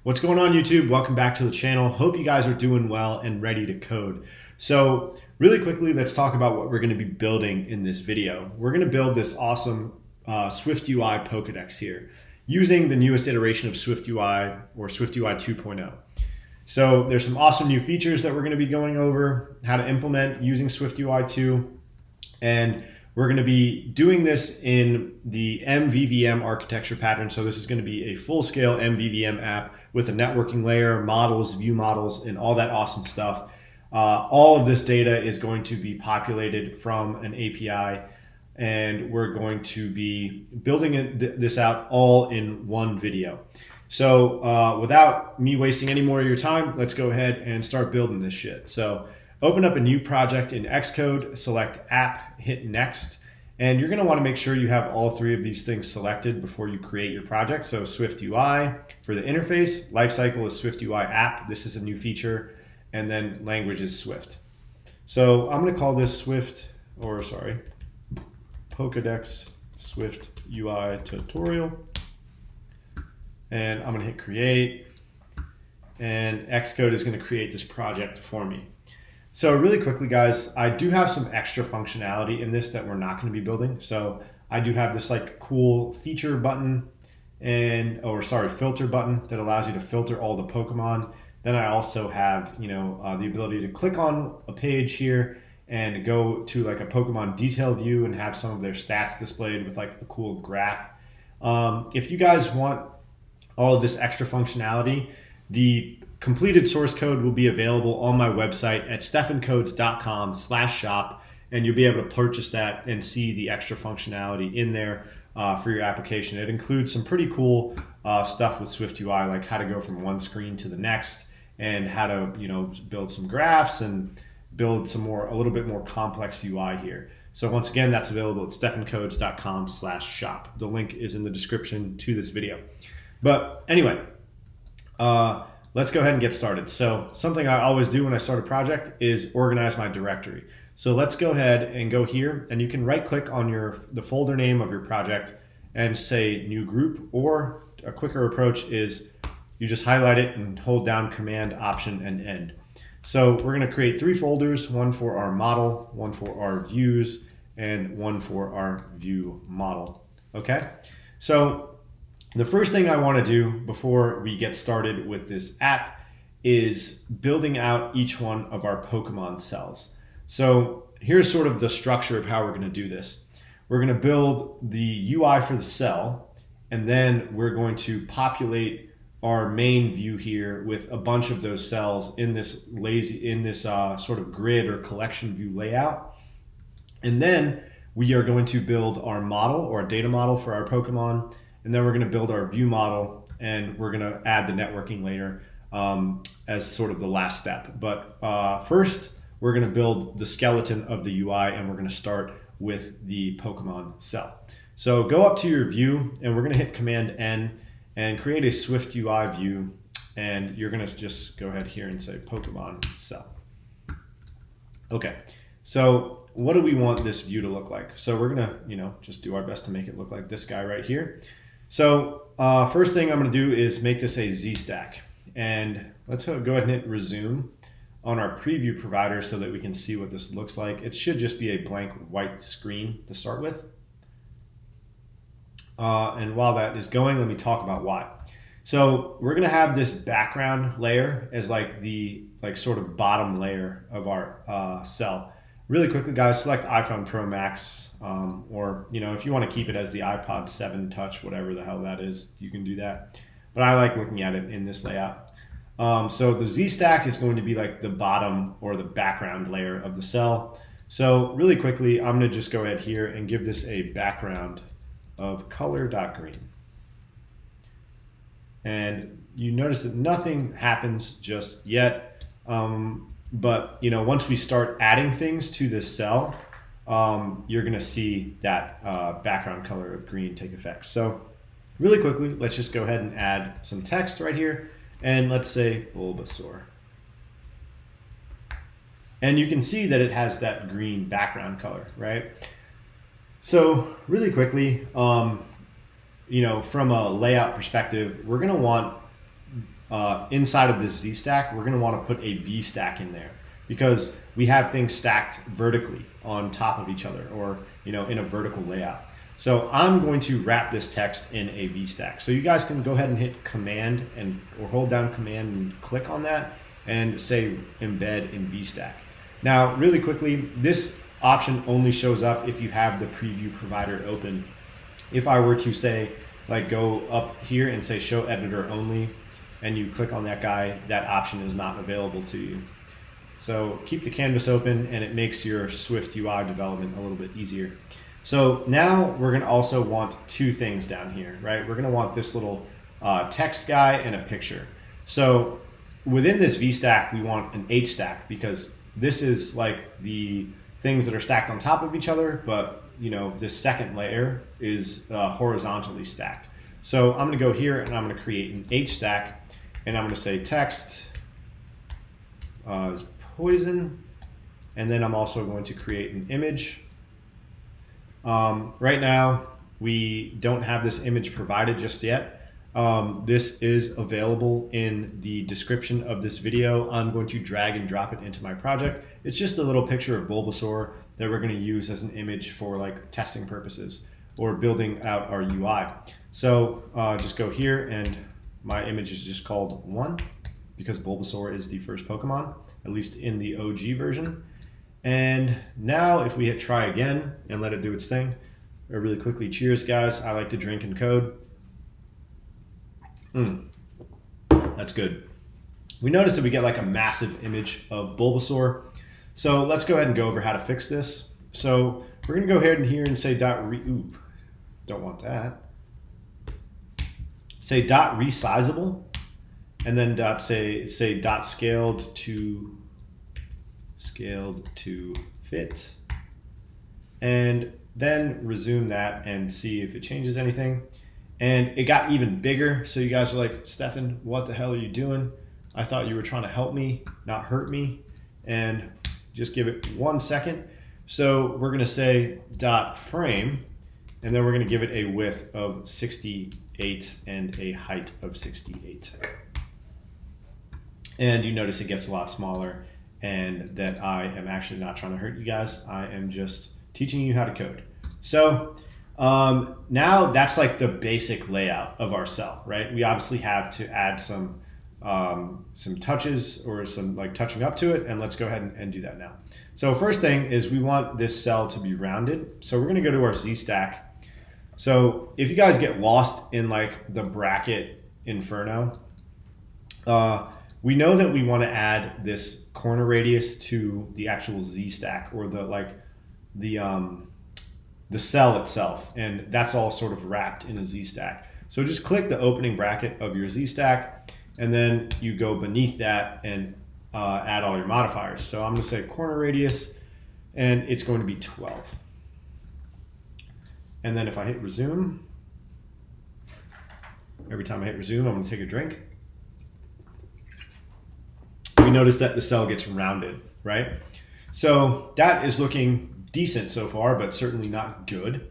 What's going on, YouTube? Welcome back to the channel. Hope you guys are doing well and ready to code. So really quickly, let's talk about what we're going to be building in this video. We're going to build this awesome SwiftUI Pokedex here using the newest iteration of SwiftUI or SwiftUI 2.0. So there's some awesome new features that we're going to be going over, how to implement using SwiftUI 2, and we're going to be doing this in the MVVM architecture pattern. So this is going to be a full-scale MVVM app with a networking layer, models, view models, and all that awesome stuff. All of this data is going to be populated from an API, and we're going to be building this out all in one video. So without me wasting any more of your time, let's go ahead and start building this shit. So open up a new project in Xcode, select app, hit next, and you're gonna wanna make sure you have all three of these things selected before you create your project. So SwiftUI for the interface, lifecycle is SwiftUI app. This is a new feature, and then language is Swift. So I'm gonna call this Pokedex SwiftUI tutorial. And I'm gonna hit create, and Xcode is gonna create this project for me. So really quickly, guys, I do have some extra functionality in this that we're not going to be building. So I do have this like cool feature button filter button that allows you to filter all the Pokemon. Then I also have, the ability to click on a page here and go to like a Pokemon detail view and have some of their stats displayed with like a cool graph. If you guys want all of this extra functionality, the completed source code will be available on my website at stephancodes.com/shop, and you'll be able to purchase that and see the extra functionality in there for your application. It includes some pretty cool stuff with SwiftUI, like how to go from one screen to the next, and how to build some graphs and build a little bit more complex UI here. So once again, that's available at stephancodes.com/shop. The link is in the description to this video. But anyway, let's go ahead and get started. So something I always do when I start a project is organize my directory. So let's go ahead and go here, and you can right click on the folder name of your project and say new group, or a quicker approach is you just highlight it and hold down Command, Option, and End. So we're going to create 3 folders, one for our model, one for our views, and one for our view model. Okay, so the first thing I want to do before we get started with this app is building out each one of our Pokemon cells. So here's sort of the structure of how we're going to do this. We're going to build the UI for the cell, and then we're going to populate our main view here with a bunch of those cells in this sort of grid or collection view layout. And then we are going to build our model or a data model for our Pokemon. And then we're going to build our view model, and we're going to add the networking layer as sort of the last step. But first, we're going to build the skeleton of the UI, and we're going to start with the Pokemon cell. So go up to your view, and we're going to hit Command N and create a SwiftUI view. And you're going to just go ahead here and say Pokemon cell. Okay, so what do we want this view to look like? So we're going to, just do our best to make it look like this guy right here. So first thing I'm going to do is make this a Z-stack, and let's go ahead and hit resume on our preview provider so that we can see what this looks like. It should just be a blank white screen to start with. And while that is going, let me talk about why. So we're going to have this background layer as like the sort of bottom layer of our cell. Really quickly, guys, select iPhone Pro Max, or if you want to keep it as the iPod 7 Touch, whatever the hell that is, you can do that. But I like looking at it in this layout. So the Z stack is going to be like the bottom or the background layer of the cell. So really quickly, I'm going to just go ahead here and give this a background of color.green. And you notice that nothing happens just yet. But once we start adding things to this cell, you're going to see that background color of green take effect. So really quickly, let's just go ahead and add some text right here, and let's say Bulbasaur. And you can see that it has that green background color, right? So really quickly, from a layout perspective, we're going to want inside of this Z stack, we're going to want to put a V stack in there because we have things stacked vertically on top of each other, or in a vertical layout. So I'm going to wrap this text in a V stack. So you guys can go ahead and hit Command or hold down Command and click on that and say embed in V stack. Now, really quickly, this option only shows up if you have the preview provider open. If I were to say, like, go up here and say show editor only, and you click on that guy, that option is not available to you. So keep the canvas open, and it makes your SwiftUI development a little bit easier. So now we're going to also want two things down here, right? We're going to want this little text guy and a picture. So within this V stack, we want an H stack because this is like the things that are stacked on top of each other, but this second layer is horizontally stacked. So I'm going to go here and I'm going to create an H stack, and I'm going to say text is poison, and then I'm also going to create an image. Right now we don't have this image provided just yet. This is available in the description of this video. I'm going to drag and drop it into my project. It's just a little picture of Bulbasaur that we're going to use as an image for like testing purposes or building out our UI. So just go here, and my image is just called 1 because Bulbasaur is the first Pokemon, at least in the OG version. And now if we hit try again and let it do its thing, really quickly, cheers guys, I like to drink and code. That's good. We notice that we get like a massive image of Bulbasaur. So let's go ahead and go over how to fix this. So we're going to go ahead and here and say don't want that. Say .resizable, and then say dot scaled to fit, and then resume that and see if it changes anything. And it got even bigger. So you guys are like, Stefan, what the hell are you doing? I thought you were trying to help me, not hurt me. And just give it 1 second. So we're going to say dot frame, and then we're going to give it a width of 68 and a height of 68. And you notice it gets a lot smaller, and that I am actually not trying to hurt you guys. I am just teaching you how to code. So now that's like the basic layout of our cell, right? We obviously have to add some touches or some like touching up to it, and let's go ahead and do that now. So first thing is we want this cell to be rounded. So we're gonna go to our Z stack. So if you guys get lost in like the bracket inferno, we know that we want to add this corner radius to the actual Z stack, or the cell itself, and that's all sort of wrapped in a Z stack. So just click the opening bracket of your Z stack, and then you go beneath that and add all your modifiers. So I'm going to say corner radius, and it's going to be 12. And then if I hit resume, every time I hit resume, I'm going to take a drink. We notice that the cell gets rounded, right? So that is looking decent so far, but certainly not good.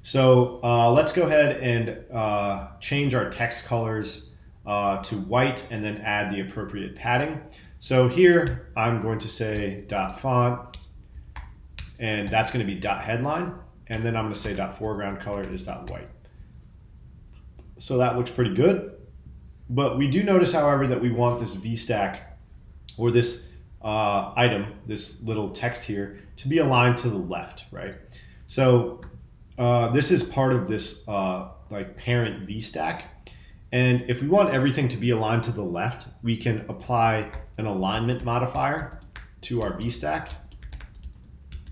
So let's go ahead and change our text colors to white, and then add the appropriate padding. So here I'm going to say dot font, and that's going to be dot headline, and then I'm going to say dot foreground color is dot white. So that looks pretty good, but we do notice, however, that we want this V stack, or this item, this little text here, to be aligned to the left, right? So this is part of this like parent V stack. And if we want everything to be aligned to the left, we can apply an alignment modifier to our V stack.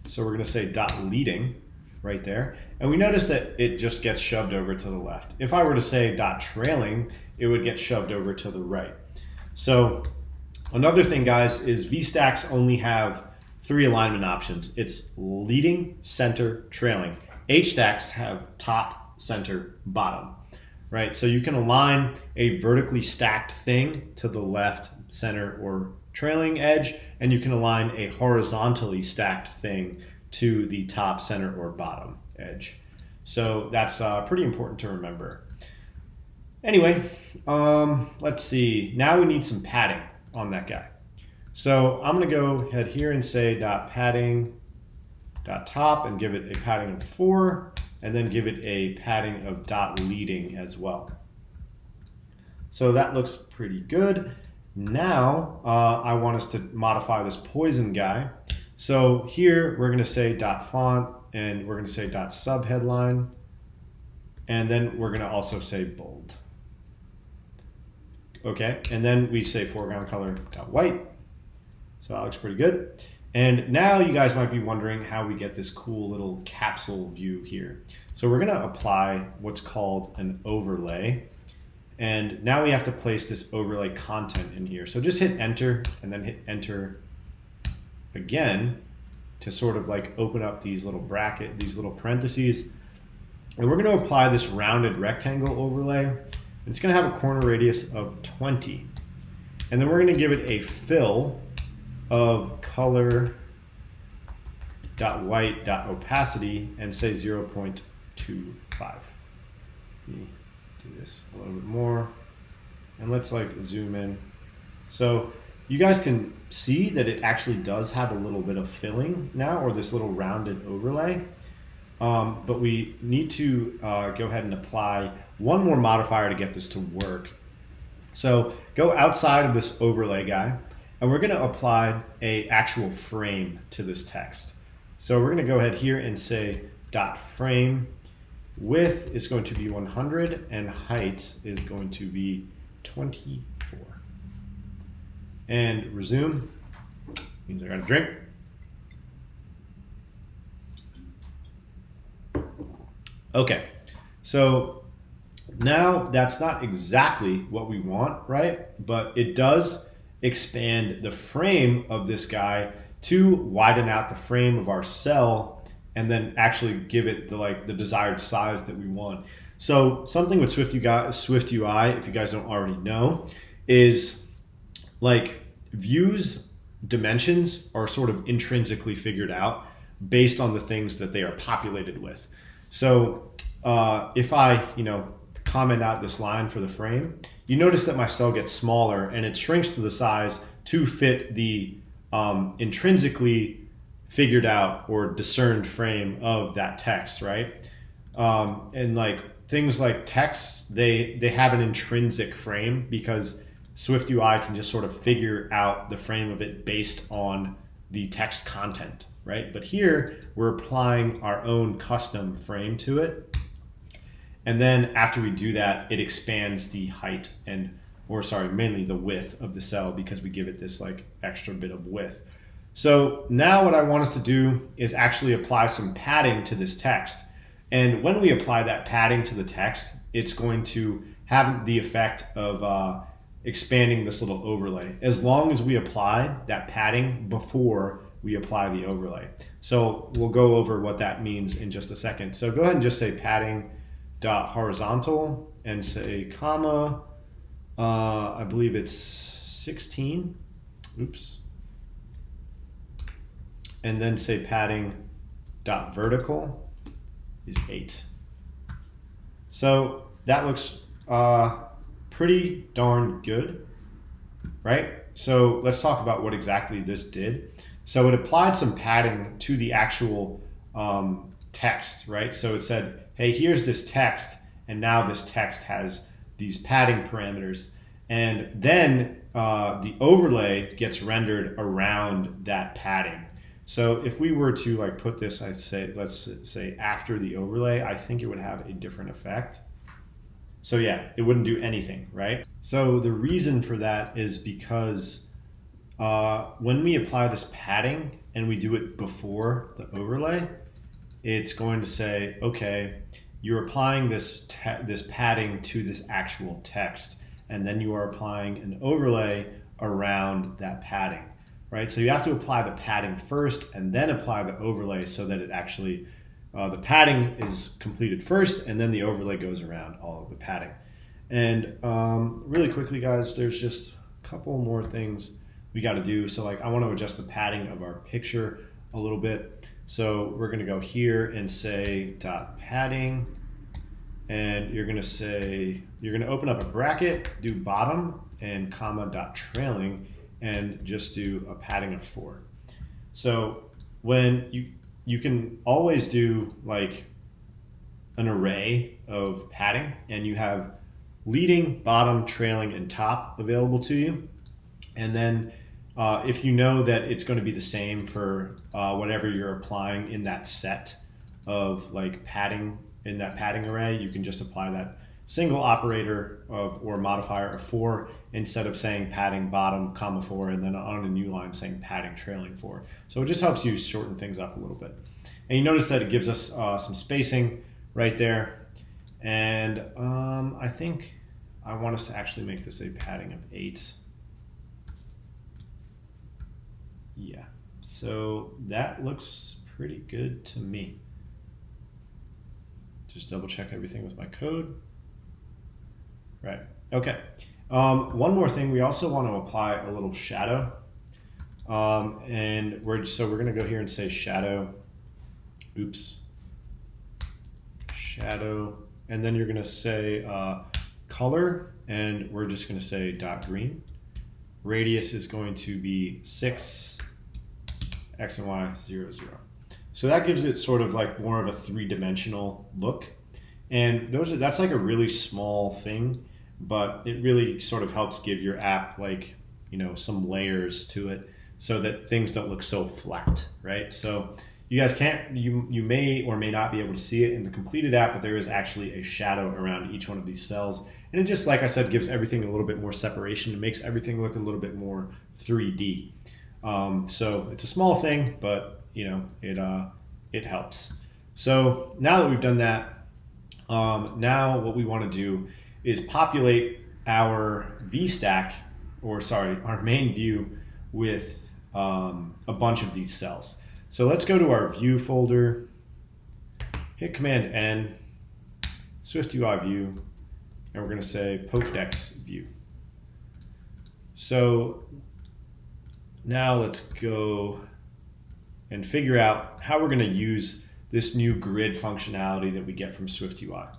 So we're going to say dot leading right there. And we notice that it just gets shoved over to the left. If I were to say dot trailing, it would get shoved over to the right. So another thing, guys, is V stacks only have 3 alignment options. It's leading, center, trailing. H stacks have top, center, bottom, right? So you can align a vertically stacked thing to the left, center, or trailing edge, and you can align a horizontally stacked thing to the top, center, or bottom edge. So that's pretty important to remember. Anyway, let's see. Now we need some padding on that guy. So I'm going to go ahead here and say .padding .top and give it a padding of 4, and then give it a padding of .leading as well. So that looks pretty good. Now I want us to modify this poison guy. So here we're going to say .font, and we're going to say .subheadline, and then we're going to also say bold. Okay, and then we say foreground color .white. So that looks pretty good. And now you guys might be wondering how we get this cool little capsule view here. So we're going to apply what's called an overlay. And now we have to place this overlay content in here. So just hit enter and then hit enter again to sort of like open up these little these little parentheses. And we're going to apply this rounded rectangle overlay. It's going to have a corner radius of 20. And then we're going to give it a fill of color.white.opacity and say 0.25. Let me do this a little bit more. And let's like zoom in. So you guys can see that it actually does have a little bit of filling now, or this little rounded overlay. But we need to go ahead and apply one more modifier to get this to work. So go outside of this overlay guy, and we're going to apply a actual frame to this text. So we're going to go ahead here and say .frame. Width is going to be 100, and height is going to be 24. And resume means I got a drink. Okay, so now that's not exactly what we want, right? But it does expand the frame of this guy to widen out the frame of our cell and then actually give it the desired size that we want. So something with SwiftUI, if you guys don't already know, is like views dimensions are sort of intrinsically figured out based on the things that they are populated with. So if I, comment out this line for the frame, you notice that my cell gets smaller and it shrinks to the size to fit the intrinsically figured out or discerned frame of that text, right? And like things like text, they have an intrinsic frame because SwiftUI can just sort of figure out the frame of it based on the text content, right? But here we're applying our own custom frame to it. And then after we do that, it expands the height mainly the width of the cell because we give it this like extra bit of width. So now what I want us to do is actually apply some padding to this text. And when we apply that padding to the text, it's going to have the effect of expanding this little overlay, as long as we apply that padding before we apply the overlay. So we'll go over what that means in just a second. So go ahead and just say padding dot horizontal and say comma, I believe it's 16, oops. And then say padding dot vertical is 8. So that looks pretty darn good, right? So let's talk about what exactly this did. So it applied some padding to the actual text, right? So it said, hey, here's this text, and now this text has these padding parameters. And then the overlay gets rendered around that padding. So if we were to like put this, let's say after the overlay, I think it would have a different effect. So yeah, it wouldn't do anything, right? So the reason for that is because when we apply this padding and we do it before the overlay, it's going to say, okay, you're applying this padding to this actual text, and then you are applying an overlay around that padding, right? So you have to apply the padding first and then apply the overlay so that it actually, the padding is completed first and then the overlay goes around all of the padding. And really quickly, guys, there's just a couple more things we got to do. So like I want to adjust the padding of our picture a little bit. So we're going to go here and say dot padding and you're going to open up a bracket, do bottom and comma dot trailing, and just do a padding of 4. So when you can always do like an array of padding, and you have leading, bottom, trailing, and top available to you. And then if you know that it's going to be the same for whatever you're applying in that set of like padding, in that padding array, you can just apply that single operator or modifier of 4 instead of saying padding bottom comma 4 and then on a new line saying padding trailing 4. So it just helps you shorten things up a little bit. And you notice that it gives us some spacing right there. And I think I want us to actually make this a padding of 8. Yeah, so that looks pretty good to me. Just double check everything with my code. Right, okay. One more thing, we also want to apply a little shadow. And we're gonna go here and say shadow, shadow, and then you're gonna say color, and we're just gonna say dot green. Radius is going to be 6, X and Y 0, 0. So that gives it sort of like more of a 3-dimensional look. And that's like a really small thing, but it really sort of helps give your app like, you know, some layers to it so that things don't look so flat, right? So you guys you may or may not be able to see it in the completed app, but there is actually a shadow around each one of these cells. And it just, like I said, gives everything a little bit more separation. It makes everything look a little bit more 3D. So it's a small thing, but you know, it helps. So now that we've done that, now what we want to do is populate our VStack, our main view with a bunch of these cells. So let's go to our view folder, hit Command N, SwiftUI view, and we're going to say Pokedex view. So now let's go and figure out how we're going to use this new grid functionality that we get from SwiftUI.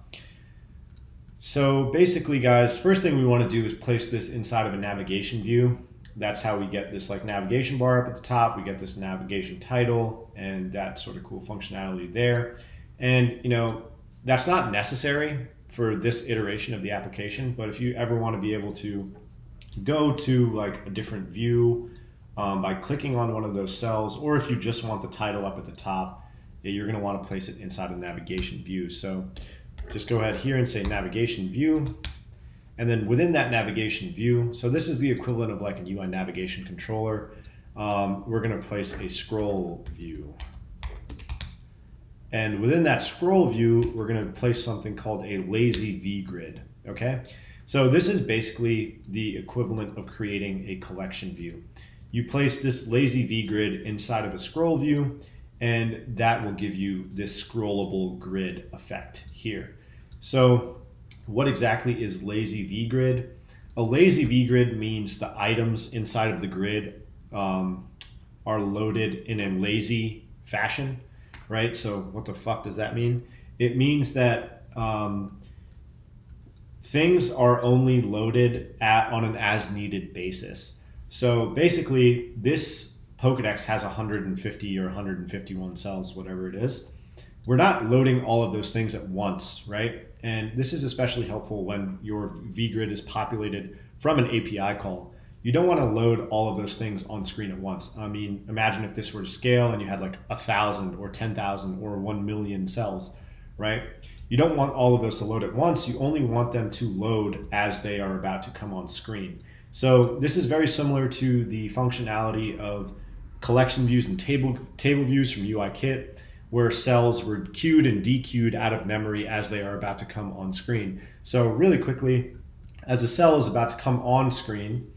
So basically, guys, first thing we want to do is place this inside of a navigation view. That's how we get this like navigation bar up at the top. We get this navigation title and that sort of cool functionality there. And you know, that's not necessary for this iteration of the application, but if you ever want to be able to go to like a different view by clicking on one of those cells, or if you just want the title up at the top, you're going to want to place it inside a navigation view. So just go ahead here and say navigation view. And then within that navigation view, so this is the equivalent of like a UI navigation controller, we're going to place a scroll view. And within that scroll view, we're going to place something called a lazy V grid. Okay, so this is basically the equivalent of creating a collection view. You place this lazy V grid inside of a scroll view, and that will give you this scrollable grid effect here. So what exactly is lazy V grid? A lazy V grid means the items inside of the grid are loaded in a lazy fashion, right? So what the fuck does that mean? It means that things are only loaded on an as needed basis. So basically this Pokedex has 150 or 151 cells, whatever it is. We're not loading all of those things at once, right? And this is especially helpful when your vgrid is populated from an API call. You don't want to load all of those things on screen at once. I mean, imagine if this were to scale and you had like 1,000 or 10,000 or 1 million cells, right? You don't want all of those to load at once. You only want them to load as they are about to come on screen. So this is very similar to the functionality of collection views and table views from UIKit, where cells were queued and dequeued out of memory as they are about to come on screen. So really quickly, as a cell is about to come on screen,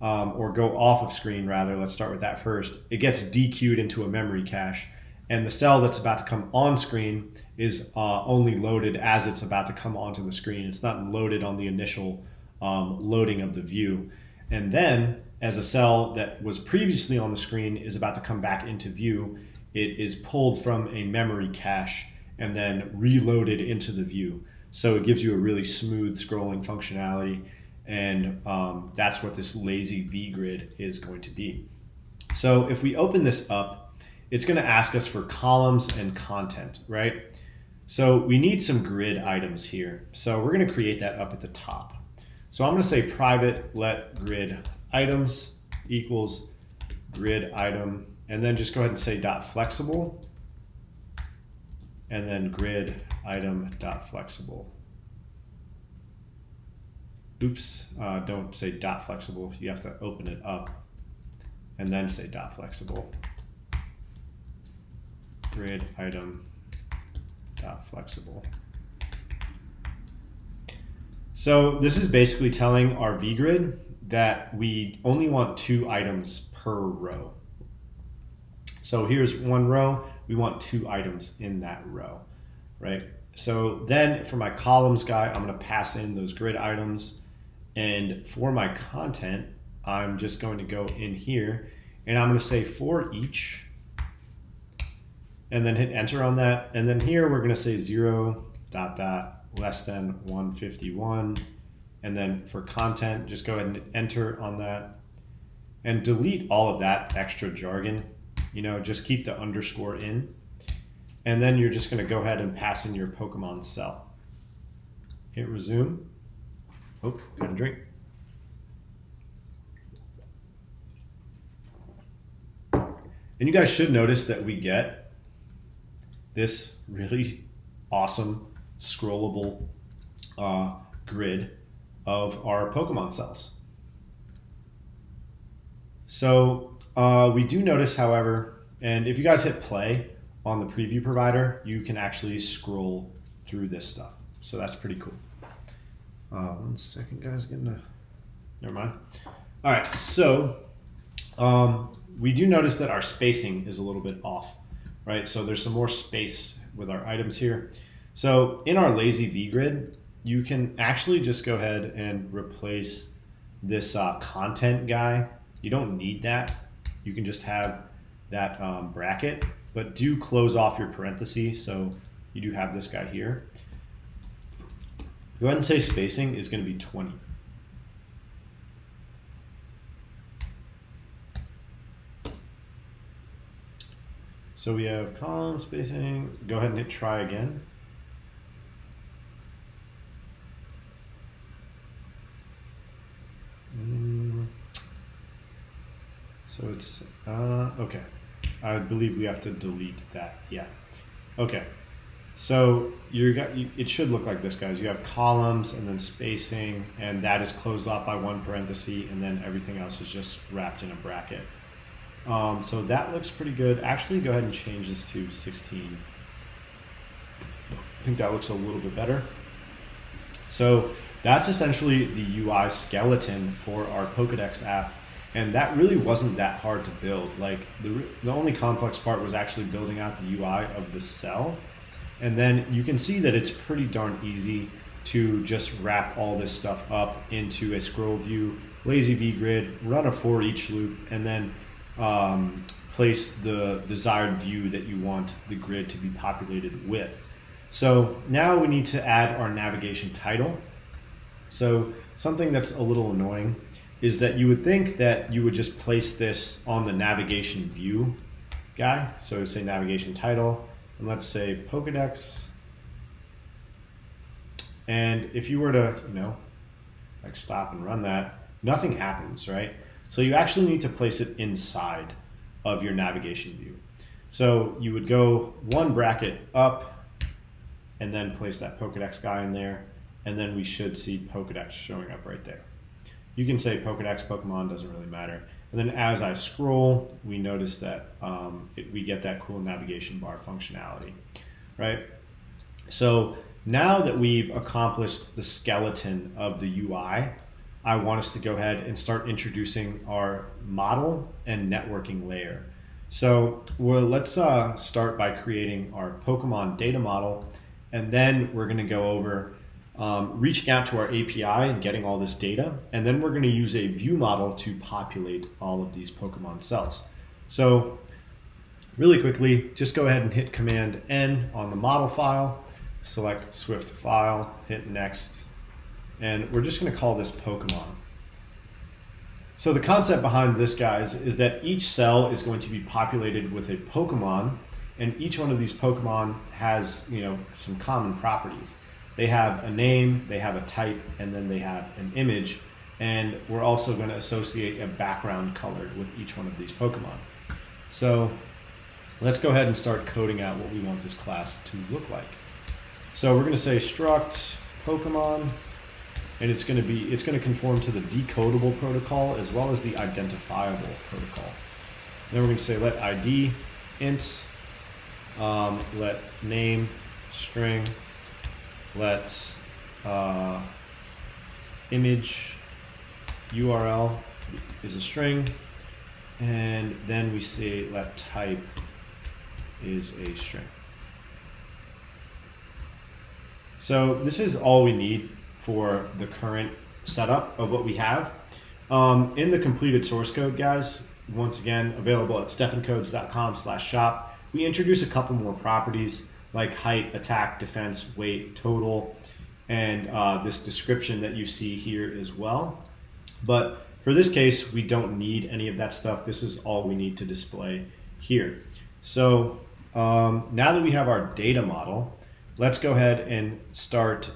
or go off of screen rather, let's start with that first, it gets dequeued into a memory cache. And the cell that's about to come on screen is only loaded as it's about to come onto the screen. It's not loaded on the initial loading of the view. And then as a cell that was previously on the screen is about to come back into view, it is pulled from a memory cache and then reloaded into the view. So it gives you a really smooth scrolling functionality, and that's what this lazy V-grid is going to be. So if we open this up, it's going to ask us for columns and content, right? So we need some grid items here. So we're going to create that up at the top. So I'm going to say private let grid items equals grid item, and then just go ahead and say dot flexible, and then grid item dot flexible. Oops, don't say dot flexible. You have to open it up and then say dot flexible. Grid item dot flexible. So this is basically telling our vgrid that we only want 2 items per row. So here's 1 row, we want 2 items in that row, right? So then for my columns guy, I'm going to pass in those grid items, and for my content, I'm just going to go in here and I'm going to say for each, and then hit enter on that. And then here we're going to say 0 dot dot less than 151. And then for content, just go ahead and enter on that and delete all of that extra jargon. Just keep the underscore in. And then you're just going to go ahead and pass in your Pokemon cell. Hit resume. Oh, got a drink. And you guys should notice that we get this really awesome scrollable grid of our Pokemon cells. So we do notice, however, and if you guys hit play on the preview provider, you can actually scroll through this stuff. So that's pretty cool. 1 second, guys, never mind. All right, so we do notice that our spacing is a little bit off, right? So there's some more space with our items here. So in our lazy V-grid, you can actually just go ahead and replace this content guy. You don't need that. You can just have that bracket, but do close off your parentheses. So you do have this guy here. Go ahead and say spacing is going to be 20. So we have column spacing. Go ahead and hit try again. So it's, okay. I believe we have to delete that, yeah. Okay, so it should look like this, guys. You have columns and then spacing, and that is closed off by 1 parenthesis, and then everything else is just wrapped in a bracket. So that looks pretty good. Actually, go ahead and change this to 16. I think that looks a little bit better. So that's essentially the UI skeleton for our Pokedex app. And that really wasn't that hard to build. Like the only complex part was actually building out the UI of the cell. And then you can see that it's pretty darn easy to just wrap all this stuff up into a scroll view, lazy V-grid, run a for each loop, and then place the desired view that you want the grid to be populated with. So now we need to add our navigation title. So something that's a little annoying is that you would think that you would just place this on the navigation view guy. So say navigation title, and let's say Pokedex. And if you were to, like stop and run that, nothing happens, right? So you actually need to place it inside of your navigation view. So you would go 1 bracket up and then place that Pokedex guy in there, and then we should see Pokedex showing up right there. You can say Pokedex, Pokemon, doesn't really matter. And then as I scroll, we notice that we get that cool navigation bar functionality, right? So now that we've accomplished the skeleton of the UI, I want us to go ahead and start introducing our model and networking layer. So let's start by creating our Pokemon data model, and then we're going to go over reaching out to our API and getting all this data, and then we're going to use a view model to populate all of these Pokemon cells. So really quickly, just go ahead and hit Command N on the model file. select Swift file, hit next, and we're just going to call this Pokemon. So the concept behind this, guys, is that each cell is going to be populated with a Pokemon, and each one of these Pokemon has, some common properties. They have a name, they have a type, and then they have an image, and we're also going to associate a background color with each one of these Pokemon. So let's go ahead and start coding out what we want this class to look like. So we're going to say struct Pokemon, and it's going to conform to the decodable protocol as well as the identifiable protocol. Then we're going to say let ID int, let name string, let image URL is a string, and then we say let type is a string. So this is all we need for the current setup of what we have. In the completed source code, guys, once again, available at stephancodes.com/shop, we introduce a couple more properties like height, attack, defense, weight, total, and this description that you see here as well. But for this case, we don't need any of that stuff. This is all we need to display here. So now that we have our data model, let's go ahead and start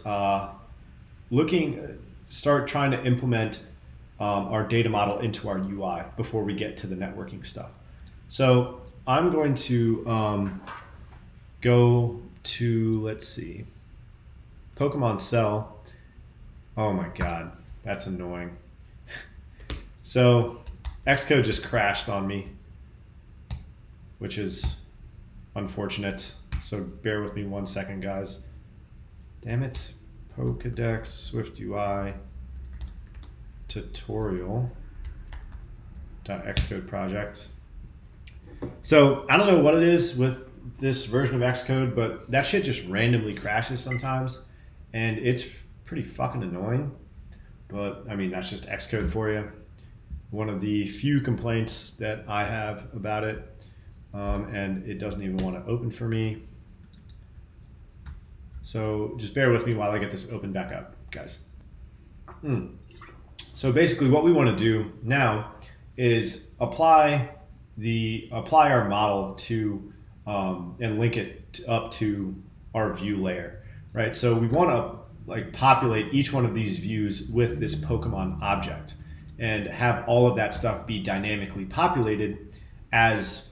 trying to implement our data model into our UI before we get to the networking stuff. So I'm going to go to, let's see, Pokemon cell. Oh my God, that's annoying. So Xcode just crashed on me, which is unfortunate. So bear with me 1 second, guys. Damn it. Pokedex, SwiftUI, tutorial.xcode project. So I don't know what it is with this version of Xcode, but that shit just randomly crashes sometimes, and it's pretty fucking annoying. But I mean, that's just Xcode for you. One of the few complaints that I have about it, and it doesn't even want to open for me. So just bear with me while I get this open back up, guys. So basically what we want to do now is apply our model to and link it up to our view layer, right? So we want to populate each one of these views with this Pokemon object and have all of that stuff be dynamically populated as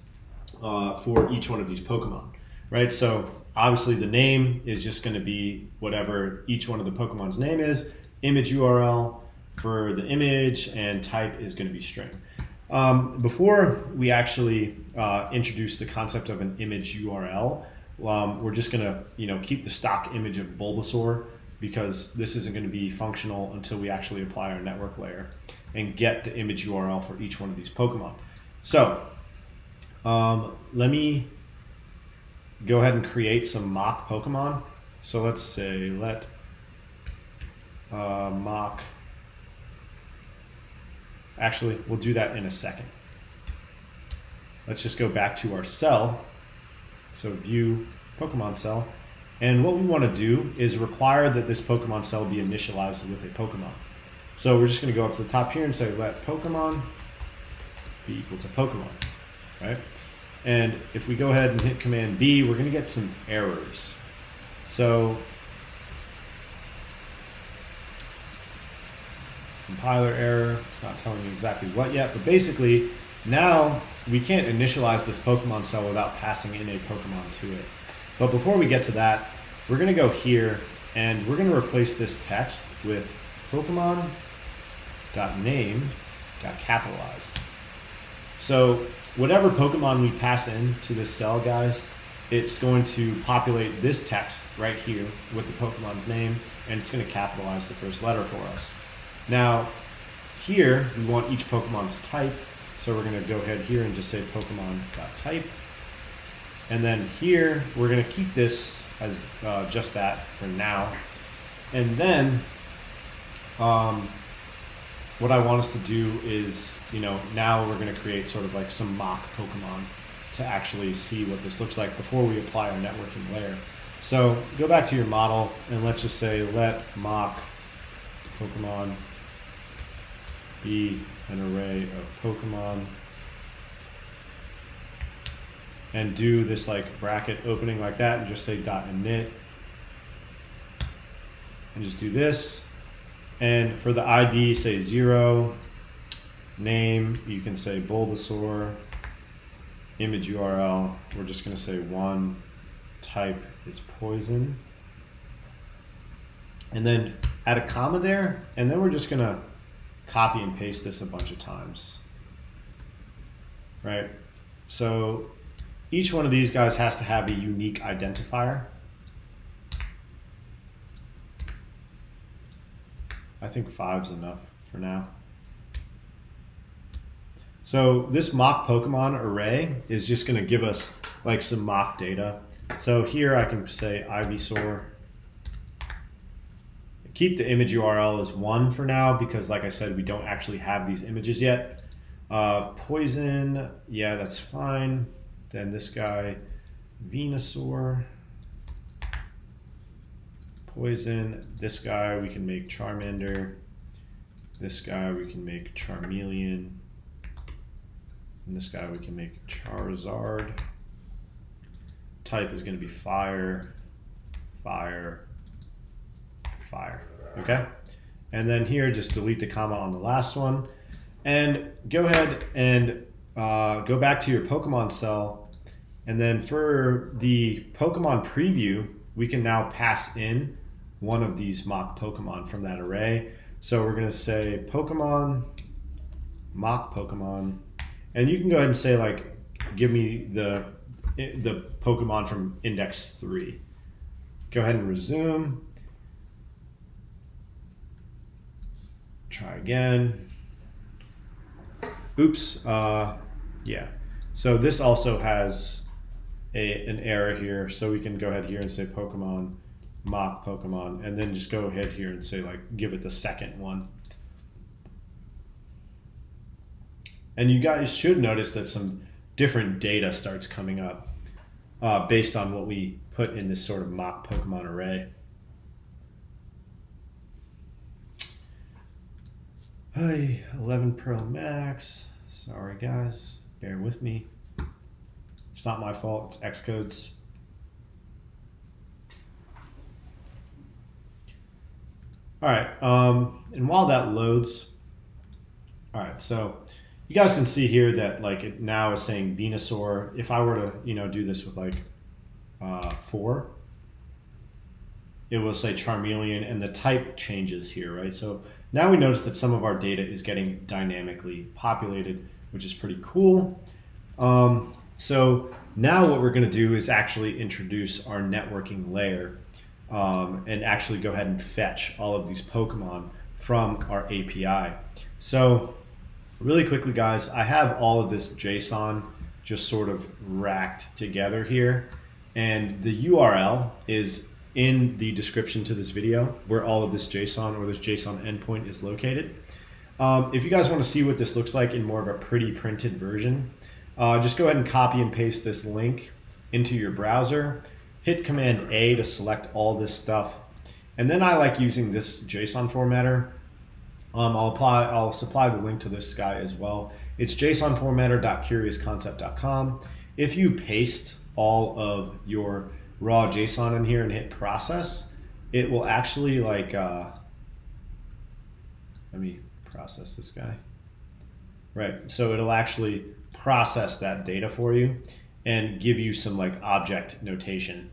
for each one of these Pokemon, right? So obviously the name is just going to be whatever each one of the Pokemon's name is, image URL for the image, and type is going to be string. Before we actually introduce the concept of an image URL, we're just going to keep the stock image of Bulbasaur, because this isn't going to be functional until we actually apply our network layer and get the image URL for each one of these Pokemon. So let me go ahead and create some mock Pokemon. So let's say let mock, actually we'll do that in a second. Let's just go back to our cell. So view Pokemon cell. And what we want to do is require that this Pokemon cell be initialized with a Pokemon. So we're just going to go up to the top here and say let Pokemon be equal to Pokemon, right? And if we go ahead and hit Command B, we're going to get some errors. So compiler error, it's not telling me exactly what yet, but basically now we can't initialize this Pokemon cell without passing in a Pokemon to it. But before we get to that, we're going to go here and we're going to replace this text with Pokemon.name.capitalized. So whatever Pokemon we pass in to this cell, guys, it's going to populate this text right here with the Pokemon's name, and it's going to capitalize the first letter for us. Now, here we want each Pokemon's type, so we're going to go ahead here and just say Pokemon.type. And then here, we're going to keep this as just that for now. And then what I want us to do is, now we're going to create sort of like some mock Pokemon to actually see what this looks like before we apply our networking layer. So go back to your model and let's just say let mock Pokemon be an array of Pokemon, and do this like bracket opening like that and just say .init and just do this. And for the ID, say 0, name, you can say Bulbasaur, image URL, we're just gonna say 1, type is poison. And then add a comma there, and then we're just gonna copy and paste this a bunch of times, right? So each one of these guys has to have a unique identifier. I think 5's enough for now. So this mock Pokemon array is just going to give us like some mock data. So here I can say Ivysaur. Keep the image URL as 1 for now because, like I said, we don't actually have these images yet. Poison, yeah, that's fine. Then this guy, Venusaur. Poison, this guy we can make Charmander, this guy we can make Charmeleon, and this guy we can make Charizard. Type is going to be fire, fire, fire, okay? And then here, just delete the comma on the last one, and go ahead and go back to your Pokemon cell, and then for the Pokemon preview, we can now pass in one of these mock Pokemon from that array. So we're going to say Pokemon, mock Pokemon, and you can go ahead and say like, give me the Pokemon from index 3. Go ahead and resume. Try again. Oops. Yeah. So this also has an error here. So we can go ahead here and say Pokemon, mock Pokemon, and then just go ahead here and say like, give it the second one. And you guys should notice that some different data starts coming up based on what we put in this sort of mock Pokemon array. Hi, 11 Pro Max. Sorry guys, bear with me. It's not my fault, it's Xcode's. All right, and while that loads, all right, so you guys can see here that like it now is saying Venusaur. If I were to, do this with like 4, it will say Charmeleon, and the type changes here, right? So now we notice that some of our data is getting dynamically populated, which is pretty cool. So now what we're going to do is actually introduce our networking layer and actually go ahead and fetch all of these Pokemon from our API. So really quickly, guys, I have all of this JSON just sort of racked together here, and the URL is in the description to this video where all of this JSON or this JSON endpoint is located. If you guys want to see what this looks like in more of a pretty printed version, just go ahead and copy and paste this link into your browser, hit Command A to select all this stuff, and then I like using this JSON formatter. I'll supply the link to this guy as well. It's jsonformatter.curiousconcept.com. If you paste all of your raw JSON in here and hit process, it will actually like, let me process this guy. Right, so it'll actually process that data for you and give you some like object notation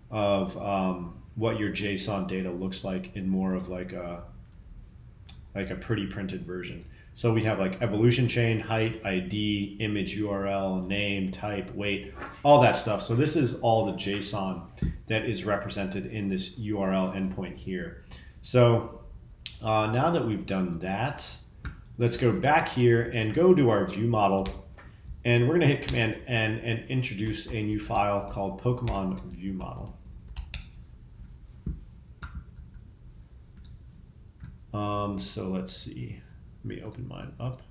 of what your JSON data looks like in more of like a pretty printed version. So we have like evolution chain, height, ID, image URL, name, type, weight, all that stuff. So this is all the JSON that is represented in this URL endpoint here. So now that we've done that, let's go back here and go to our view model, and we're gonna hit Command N and introduce a new file called Pokemon View Model. So let's see, let me open mine up.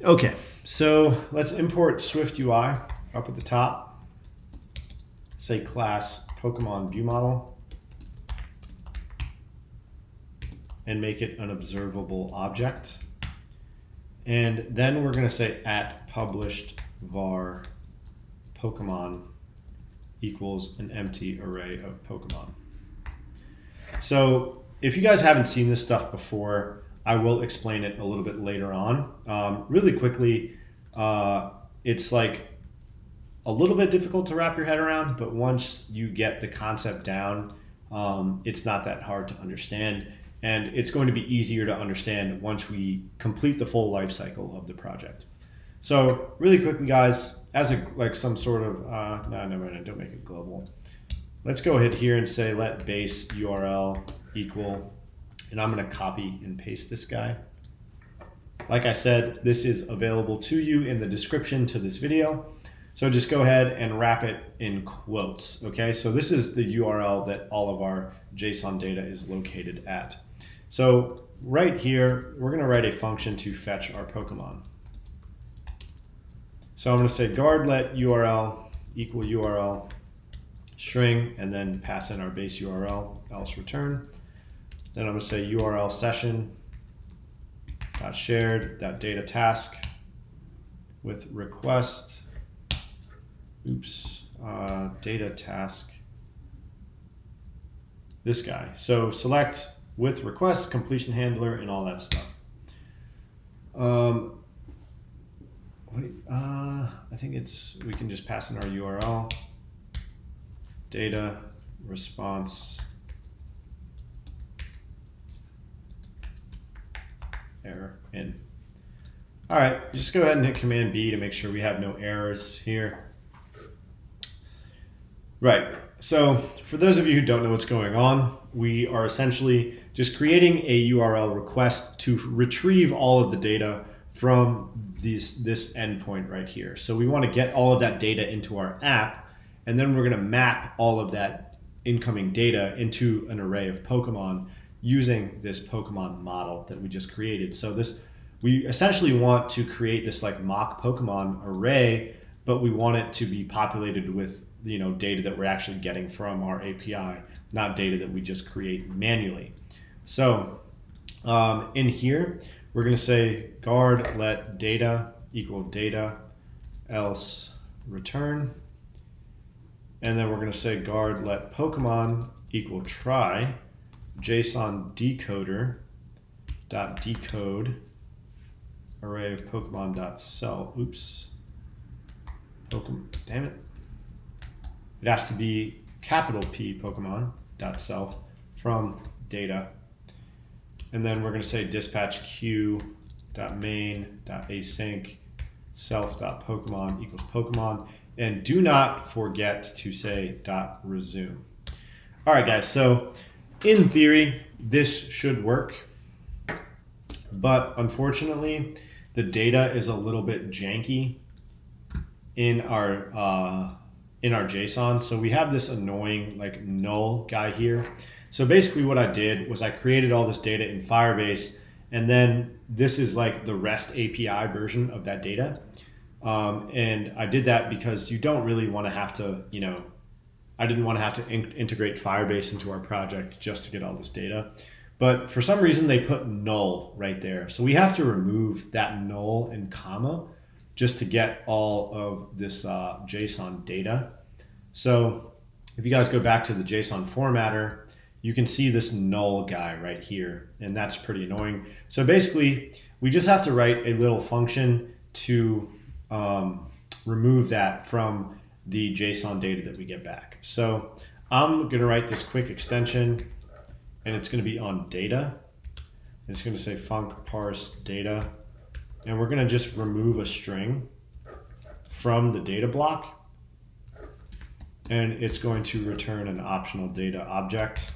Okay, so let's import SwiftUI up at the top. say class Pokemon view model and make it an observable object. And then we're going to say at published var Pokemon equals an empty array of Pokemon. So if you guys haven't seen this stuff before, I will explain it a little bit later on. Really quickly, it's like a little bit difficult to wrap your head around, but once you get the concept down, it's not that hard to understand. And it's going to be easier to understand once we complete the full life cycle of the project. So really quickly, guys, as some sort of, no, never mind, don't make it global. Let's go ahead here and say let base URL equal, and I'm going to copy and paste this guy. Like I said, this is available to you in the description to this video. So just go ahead and wrap it in quotes, okay? So this is the URL that all of our JSON data is located at. So right here, we're gonna write a function to fetch our Pokemon. So I'm gonna say guard let URL equal URL string, and then pass in our base URL, else return. Then I'm gonna say URL session .shared .data task with request, data task, this guy. So select with request, completion handler, and all that stuff. I think we can just pass in our URL, data response error in. All right, just go ahead and hit Command B to make sure we have no errors here. Right, so for those of you who don't know what's going on, we are essentially just creating a URL request to retrieve all of the data from this endpoint right here. So we want to get all of that data into our app, and then we're going to map all of that incoming data into an array of Pokemon using this Pokemon model that we just created. So we essentially want to create this like mock Pokemon array, but we want it to be populated with data that we're actually getting from our API, not data that we just create manually. So in here, we're going to say guard let data equal data else return. And then we're going to say guard let Pokemon equal try JSON decoder dot decode array of Pokemon dot self. Pokemon, damn it. It has to be capital P Pokemon dot self from data. And then we're going to say dispatch queue dot main dot async self dot Pokemon equals Pokemon. And do not forget to say dot resume. All right, guys. So in theory, this should work. But unfortunately, the data is a little bit janky in our JSON. So we have this annoying like null guy here. So basically what I did was I created all this data in Firebase, and then this is like the REST API version of that data. And I did that because you don't really want to have to, I didn't want to have to integrate Firebase into our project just to get all this data. But for some reason they put null right there. So we have to remove that null and comma just to get all of this JSON data. So if you guys go back to the JSON formatter, you can see this null guy right here, and that's pretty annoying. So basically, we just have to write a little function to remove that from the JSON data that we get back. So I'm gonna write this quick extension, and it's gonna be on data. It's gonna say func parse data, and we're gonna just remove a string from the data block, and it's going to return an optional data object.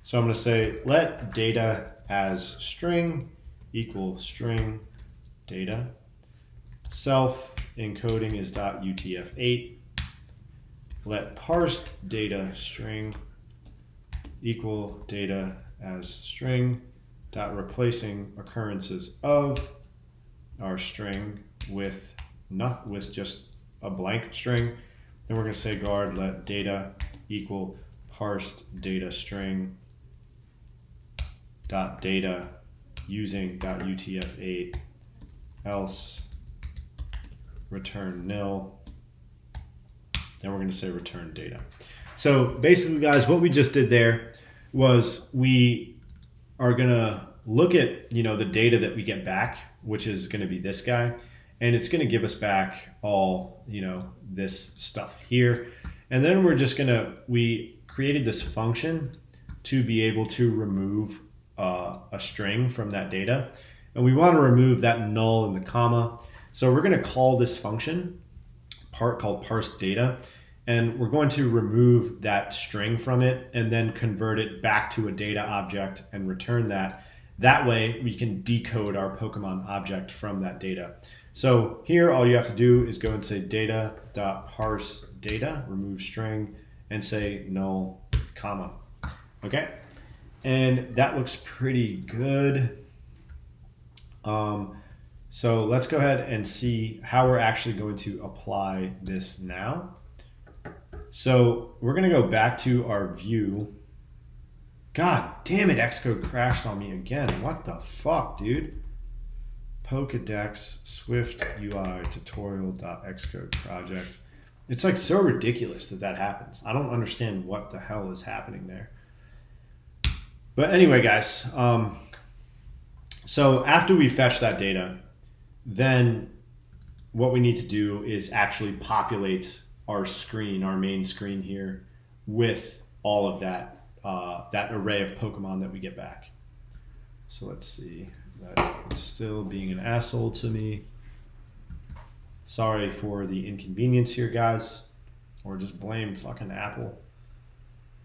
So I'm going to say let data as string equal string data. Self encoding is .utf8. Let parsed data string equal data as string dot replacing occurrences of our string with just a blank string. Then we're going to say guard let data equal parsed data string dot data using dot UTF-8 else return nil. Then we're going to say return data. So basically, guys, what we just did there was we are going to look at, the data that we get back, which is going to be this guy, and it's going to give us back all, this stuff here. And then we created this function to be able to remove a string from that data. And we want to remove that null and the comma. So we're going to call this function called Parse Data. And we're going to remove that string from it and then convert it back to a data object and return that. That way we can decode our Pokemon object from that data. So here all you have to do is go and say data.parse data, remove string, and say null, comma. Okay? And that looks pretty good. So let's go ahead and see how we're actually going to apply this now. So we're going to go back to our view. God damn it, Xcode crashed on me again. What the fuck, dude? Pokedex SwiftUI tutorial.xcode project. It's like so ridiculous that happens. I don't understand what the hell is happening there. But anyway, guys, so after we fetch that data, then what we need to do is actually populate our screen, our main screen here, with all of that that array of Pokemon that we get back. So let's see. That's still being an asshole to me. Sorry for the inconvenience here, guys. Or just blame fucking Apple,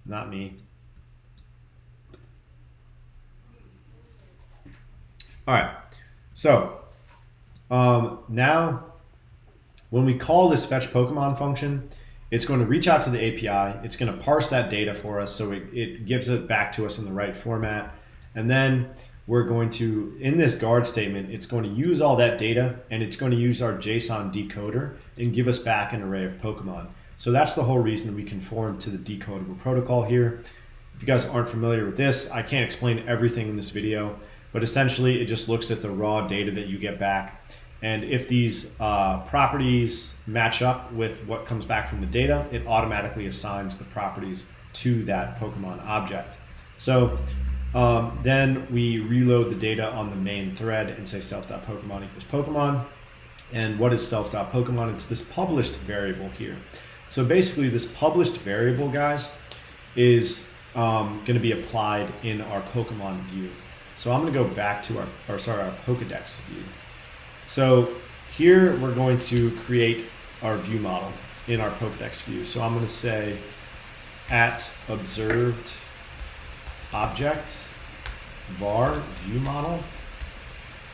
not me. All right, so now when we call this fetch Pokemon function, it's going to reach out to the API. It's going to parse that data for us so it gives it back to us in the right format. And then we're going to, in this guard statement, it's going to use all that data and it's going to use our JSON decoder and give us back an array of Pokemon. So that's the whole reason we conform to the decodable protocol here. If you guys aren't familiar with this, I can't explain everything in this video, but essentially it just looks at the raw data that you get back. And if these properties match up with what comes back from the data, it automatically assigns the properties to that Pokemon object. So then we reload the data on the main thread and say self.pokemon equals Pokemon. And what is self.pokemon? It's this published variable here. So basically this published variable, guys, is going to be applied in our Pokemon view. So I'm going to go back to our Pokedex view. So here we're going to create our view model in our Pokedex view. So I'm going to say at observed object var view model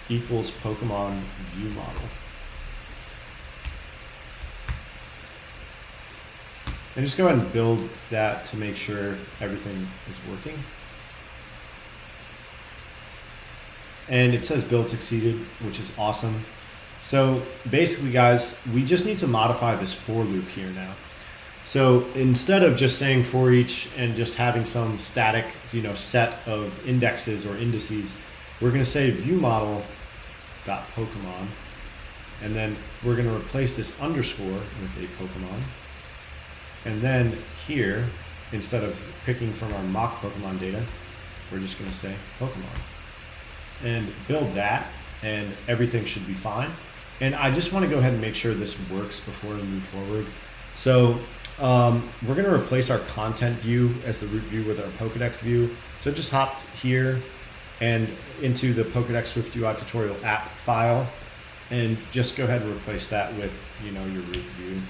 equals Pokemon view model. And just go ahead and build that to make sure everything is working. And it says build succeeded, which is awesome. So basically, guys, we just need to modify this for loop here now. So instead of just saying for each and just having some static, set of indexes or indices, we're going to say view model dot Pokemon, and then we're going to replace this underscore with a Pokemon. And then here, instead of picking from our mock Pokemon data, we're just going to say Pokemon. And build that, and everything should be fine. And I just want to go ahead and make sure this works before we move forward. So we're going to replace our content view as the root view with our Pokedex view. So just hopped here and into the Pokedex SwiftUI tutorial app file, and just go ahead and replace that with your root view.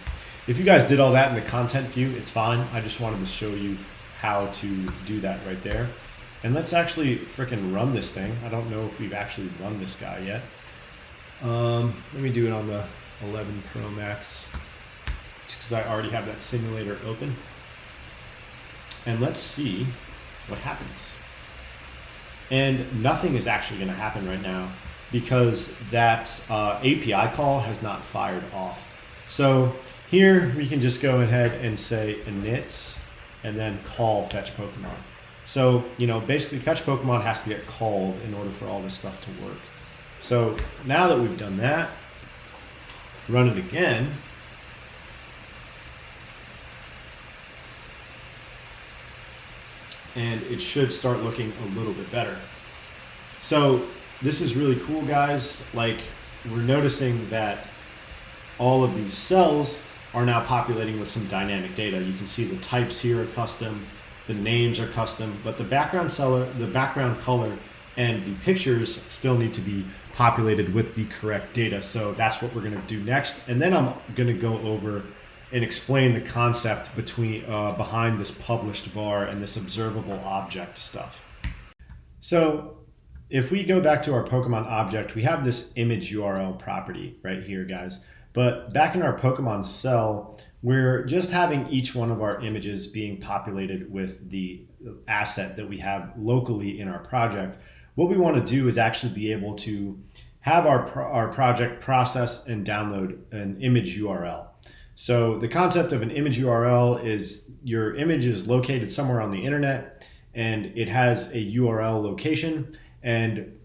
If you guys did all that in the content view, it's fine. I just wanted to show you how to do that right there. And let's actually freaking run this thing. I don't know if we've actually run this guy yet. Let me do it on the 11 Pro Max, because I already have that simulator open. And let's see what happens. And nothing is actually going to happen right now because that API call has not fired off. So here we can just go ahead and say init and then call fetch Pokemon. So, basically fetch Pokemon has to get called in order for all this stuff to work. So now that we've done that, run it again. And it should start looking a little bit better. So this is really cool, guys. Like, we're noticing that all of these cells are now populating with some dynamic data. You can see the types here are custom, the names are custom, but the background color and the pictures still need to be populated with the correct data. So that's what we're going to do next. And then I'm going to go over and explain the concept behind this published var and this observable object stuff. So if we go back to our Pokemon object, we have this image URL property right here, guys. But back in our Pokemon cell, we're just having each one of our images being populated with the asset that we have locally in our project. What we want to do is actually be able to have our project process and download an image URL. So the concept of an image URL is your image is located somewhere on the internet and it has a URL location, and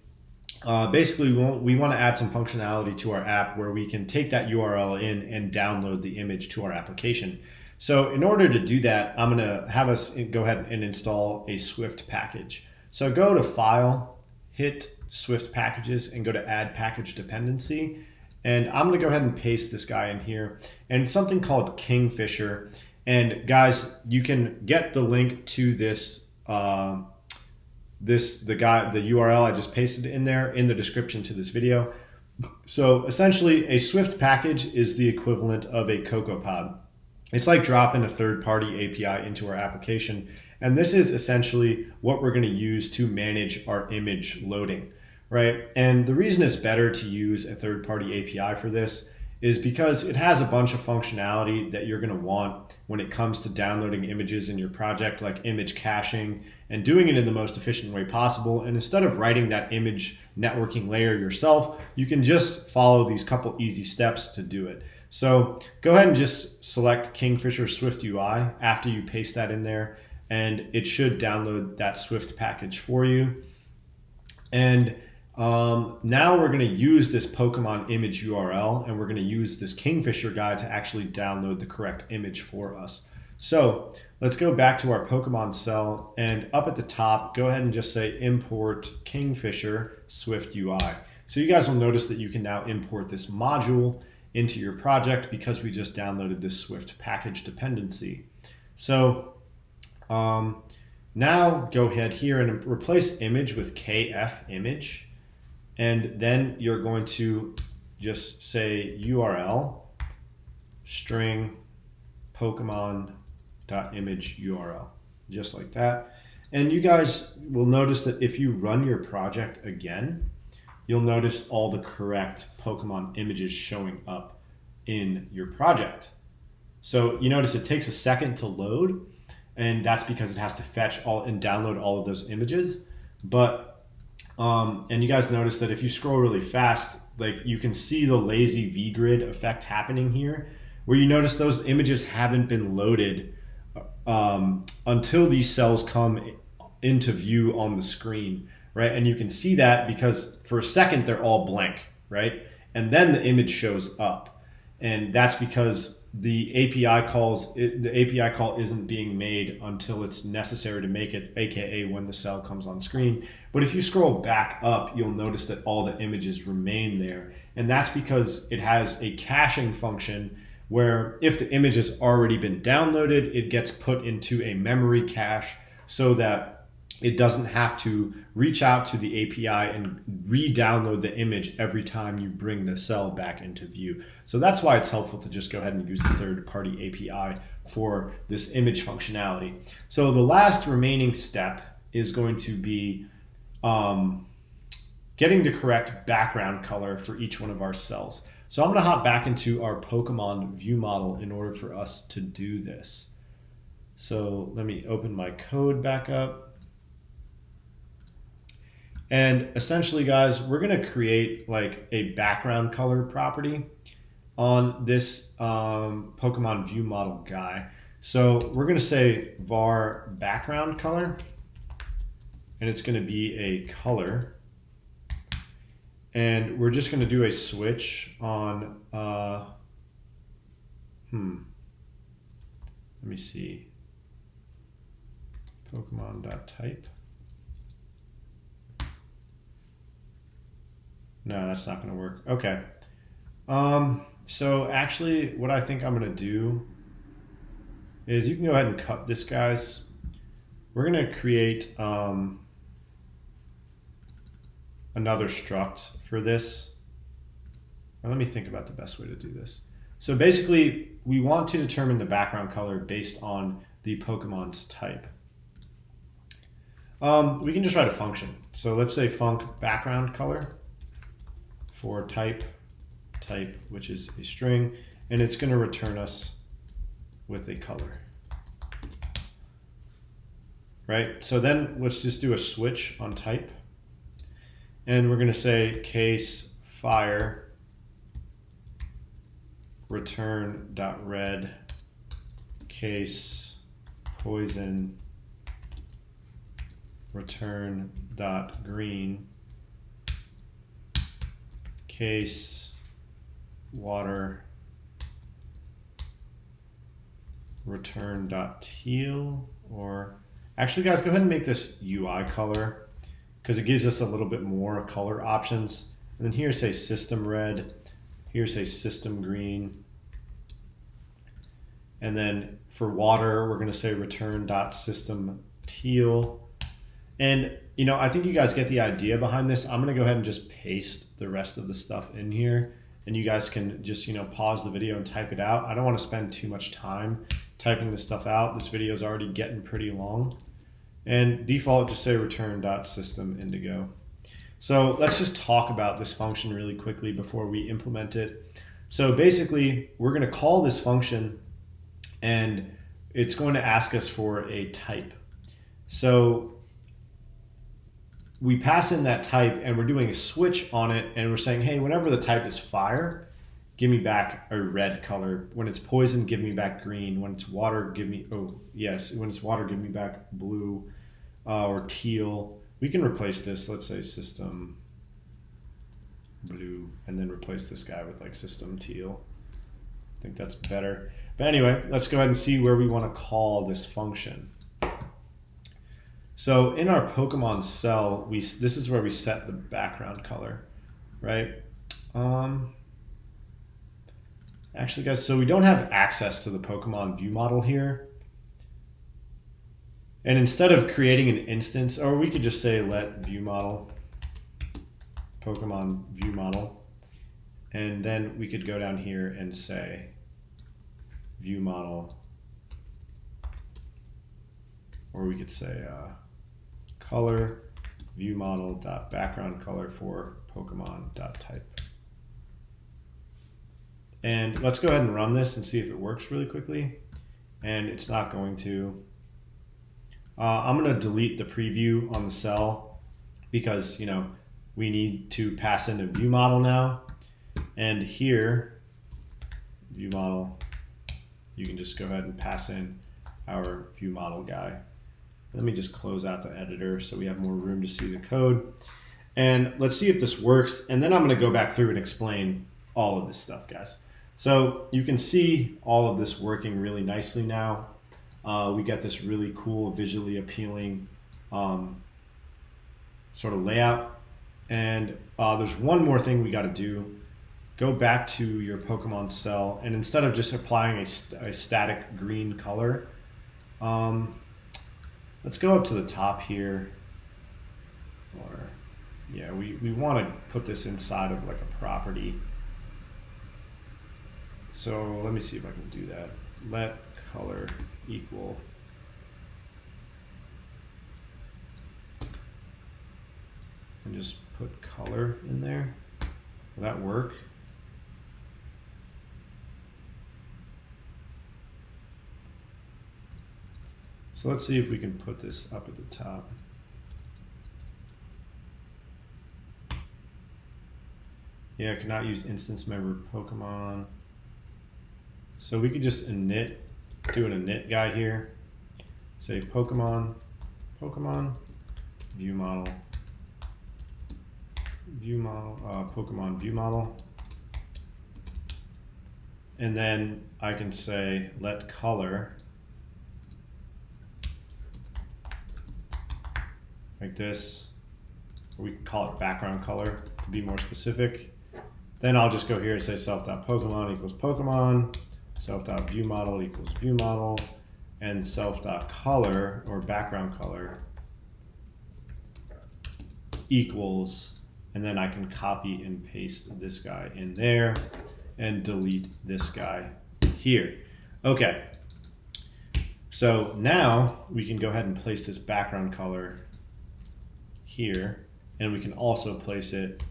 basically we want to add some functionality to our app where we can take that URL in and download the image to our application. So in order to do that, I'm going to have us go ahead and install a Swift package. So go to File, hit Swift Packages, and go to Add Package Dependency. And I'm going to go ahead and paste this guy in here. And it's something called Kingfisher. And guys, you can get the link to this the URL I just pasted in there in the description to this video. So essentially, a Swift package is the equivalent of a CocoaPod. It's like dropping a third-party API into our application. And this is essentially what we're going to use to manage our image loading, right? And the reason it's better to use a third-party API for this is because it has a bunch of functionality that you're going to want when it comes to downloading images in your project, like image caching, and doing it in the most efficient way possible. And instead of writing that image networking layer yourself, you can just follow these couple easy steps to do it. So go ahead and just select Kingfisher SwiftUI after you paste that in there, and it should download that Swift package for you. And now we're going to use this Pokemon image URL, and we're going to use this Kingfisher guy to actually download the correct image for us. So let's go back to our Pokemon cell, and up at the top, go ahead and just say import Kingfisher SwiftUI. So you guys will notice that you can now import this module into your project because we just downloaded this Swift package dependency. So now go ahead here and replace image with KF image. And then you're going to just say URL string Pokemon.image URL, just like that. And you guys will notice that if you run your project again, you'll notice all the correct Pokemon images showing up in your project. So you notice it takes a second to load, and that's because it has to fetch all and download all of those images. But and you guys notice that if you scroll really fast, like you can see the lazy V-grid effect happening here, where you notice those images haven't been loaded until these cells come into view on the screen, right? And you can see that because for a second they're all blank, right? And then the image shows up, and that's because the API call isn't being made until it's necessary to make it, aka when the cell comes on screen. But if you scroll back up, you'll notice that all the images remain there, and that's because it has a caching function where if the image has already been downloaded, it gets put into a memory cache so that it doesn't have to reach out to the API and re-download the image every time you bring the cell back into view. So that's why it's helpful to just go ahead and use the third-party API for this image functionality. So the last remaining step is going to be getting the correct background color for each one of our cells. So I'm going to hop back into our Pokemon view model in order for us to do this. So let me open my code back up. And essentially, guys, we're going to create like a background color property. on this Pokemon view model guy. So we're going to say var background color, and it's going to be a color. And we're just going to do a switch on, let me see, Pokemon.type. No, that's not going to work. Okay. So actually what I think I'm going to do is you can go ahead and cut this, guys. We're going to create another struct for this. Now, let me think about the best way to do this. So basically, we want to determine the background color based on the Pokemon's type. We can just write a function. So let's say func background color for type, which is a string, and it's going to return us with a color. Right? So then let's just do a switch on type. And we're going to say case fire return.red case poison return.green case water return.teal, or actually, guys, go ahead and make this UI color, because it gives us a little bit more color options. And then here say system red, here say system green. And then for water, we're going to say return.system teal. And I think you guys get the idea behind this. I'm going to go ahead and just paste the rest of the stuff in here, and you guys can just pause the video and type it out. I don't want to spend too much time typing this stuff out. This video is already getting pretty long. And default, just say return.system indigo. So let's just talk about this function really quickly before we implement it. So basically, we're going to call this function, and it's going to ask us for a type. So we pass in that type, and we're doing a switch on it, and we're saying, hey, whenever the type is fire, give me back a red color. When it's poison, give me back green. When it's water, give me, when it's water, give me back blue or teal. We can replace this, let's say system blue, and then replace this guy with like system teal. I think that's better. But anyway, let's go ahead and see where we want to call this function. So in our Pokemon cell, this is where we set the background color, right? Actually, guys, so we don't have access to the Pokemon view model here. And instead of creating an instance, or we could just say let view model, Pokemon view model, and then we could go down here and say view model, or we could say color view model dot background color for Pokemon dot type. And let's go ahead and run this and see if it works really quickly. And it's not going to. I'm going to delete the preview on the cell because we need to pass in a view model now. And here, view model, you can just go ahead and pass in our view model guy. Let me just close out the editor so we have more room to see the code. And let's see if this works. And then I'm going to go back through and explain all of this stuff, guys. So you can see all of this working really nicely now. We get this really cool, visually appealing sort of layout. And there's one more thing we got to do. Go back to your Pokemon cell, and instead of just applying a static green color, let's go up to the top here. Or yeah, we want to put this inside of like a property. So let me see if I can do that. Let color equal and just put color in there. Will that work? So let's see if we can put this up at the top. Yeah, I cannot use instance member Pokemon. So we could just init, do an init guy here. Say Pokemon view model, Pokemon view model. And then I can say let color like this, or we can call it background color to be more specific. Then I'll just go here and say self.pokemon equals Pokemon, self.viewModel equals viewModel, and self.color or background color equals, and then I can copy and paste this guy in there and delete this guy here. Okay, so now we can go ahead and place this background color here, and we can also place it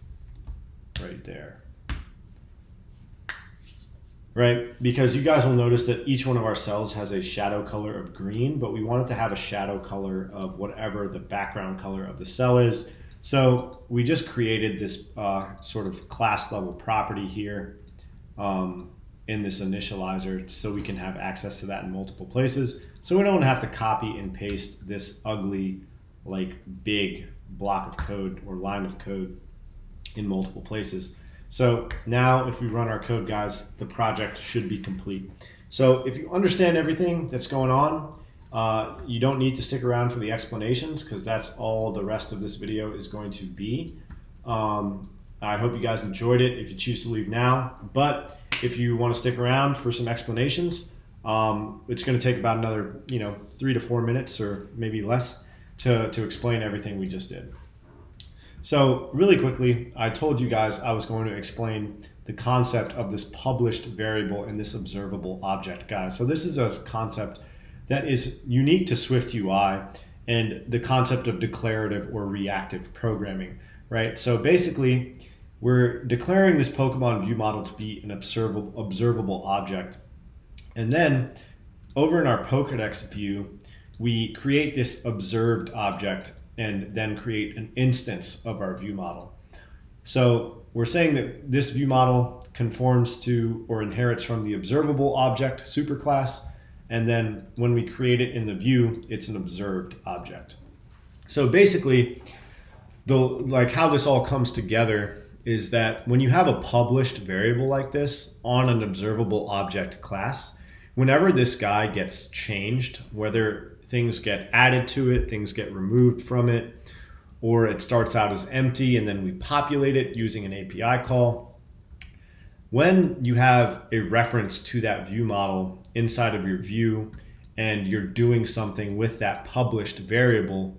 right there. Right, because you guys will notice that each one of our cells has a shadow color of green, but we want it to have a shadow color of whatever the background color of the cell is. So we just created this sort of class level property here in this initializer so we can have access to that in multiple places. So we don't have to copy and paste this ugly, like big block of code or line of code in multiple places. So now if we run our code, guys, the project should be complete. So if you understand everything that's going on, you don't need to stick around for the explanations because that's all the rest of this video is going to be. I hope you guys enjoyed it if you choose to leave now. But if you want to stick around for some explanations, it's going to take about another 3 to 4 minutes or maybe less to explain everything we just did. So really quickly, I told you guys I was going to explain the concept of this published variable and this observable object, guys. So this is a concept that is unique to SwiftUI and the concept of declarative or reactive programming, right? So basically, we're declaring this Pokemon view model to be an observable object. And then over in our Pokedex view, we create this observed object and then create an instance of our view model. So we're saying that this view model conforms to or inherits from the observable object superclass, and then when we create it in the view, it's an observed object. So basically, how this all comes together is that when you have a published variable like this on an observable object class, whenever this guy gets changed, whether things get added to it, things get removed from it, or it starts out as empty and then we populate it using an API call. When you have a reference to that view model inside of your view and you're doing something with that published variable,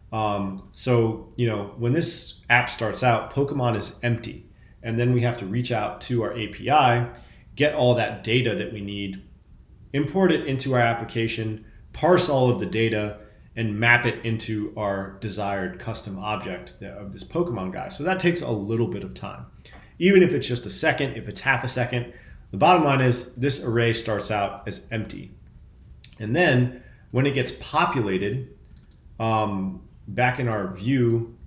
when this app starts out, Pokemon is empty, and then we have to reach out to our API, get all that data that we need, import it into our application, parse all of the data, and map it into our desired custom object of this Pokemon guy. So that takes a little bit of time. Even if it's just a second, if it's half a second, the bottom line is this array starts out as empty. And then when it gets populated, back in our view,